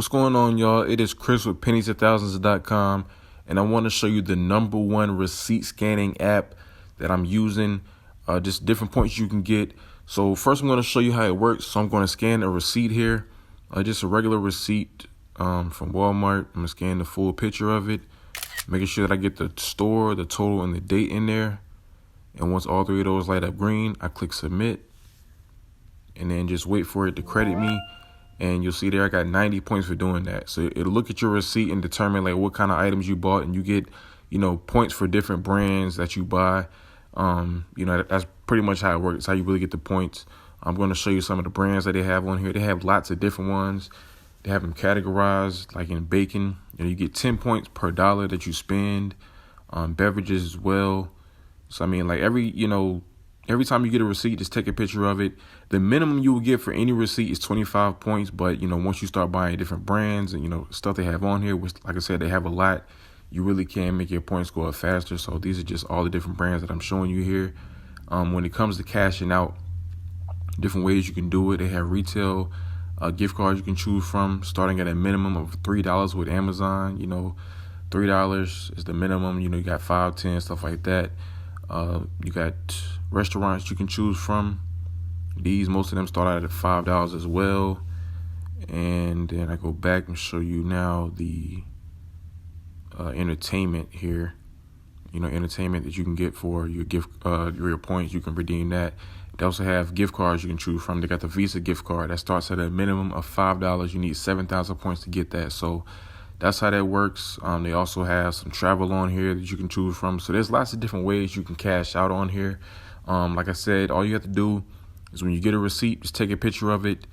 going on, y'all? It is Chris with pennies2000s.com, and I want to show you the #1 receipt scanning app that I'm using. Just different points you can get. So first I'm going to show you how it works. So I'm going to scan a receipt here, just a regular receipt from Walmart. I'm going to scan the full picture of it, making sure that I get the store, the total, and the date in there. And once all three of those light up green, I click submit, and then just wait for it to credit me. And you'll see there I got 90 points for doing that. So it'll look at your receipt and determine like what kind of items you bought, and you get, points for different brands that you buy. That's pretty much how it works. It's how you really get the points. I'm going to show you some of the brands that they have on here. They have lots of different ones. They have them categorized like in bacon. You get 10 points per dollar that you spend. Beverages as well. So I mean, like every time you get a receipt, just take a picture of it. The minimum you will get for any receipt is 25 points. But, once you start buying different brands and, stuff they have on here, which, like I said, they have a lot, you really can make your points go up faster. So these are just all the different brands that I'm showing you here. When it comes to cashing out, different ways you can do it. They have retail gift cards you can choose from, starting at a minimum of $3 with Amazon. $3 is the minimum. You got 5, 10, stuff like that. You got restaurants you can choose from. Most of them start out at $5 as well. And then I go back and show you now the entertainment here. Entertainment that you can get for your gift, your points. You can redeem that. They also have gift cards you can choose from. They got the Visa gift card that starts at a minimum of $5. You need 7,000 points to get that. So that's how that works. They also have some travel on here that you can choose from. So there's lots of different ways you can cash out on here. Like I said, all you have to do is when you get a receipt, just take a picture of it.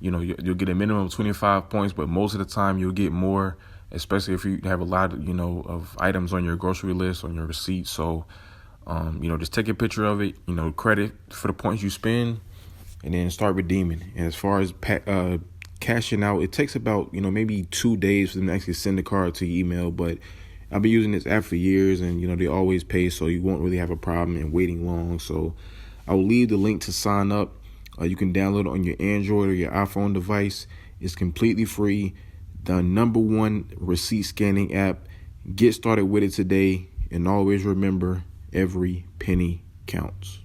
You'll get a minimum of 25 points, but most of the time you'll get more, especially if you have a lot of items on your grocery list, on your receipt. So, just take a picture of it, credit for the points you spend, and then start redeeming. And as far as cashing out, it takes about, maybe 2 days for them to actually send the card to your email. But I've been using this app for years, and, they always pay, so you won't really have a problem in waiting long. So I will leave the link to sign up. You can download it on your Android or your iPhone device. It's completely free. The #1 receipt scanning app. Get started with it today, and always remember, every penny counts.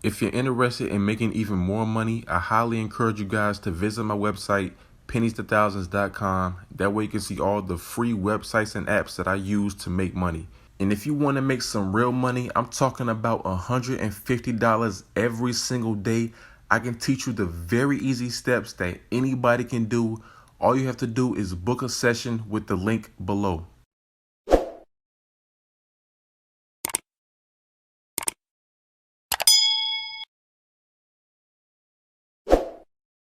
If you're interested in making even more money, I highly encourage you guys to visit my website, pennies2000s.com. That way you can see all the free websites and apps that I use to make money. And if you want to make some real money, I'm talking about $150 every single day. I can teach you the very easy steps that anybody can do. All you have to do is book a session with the link below.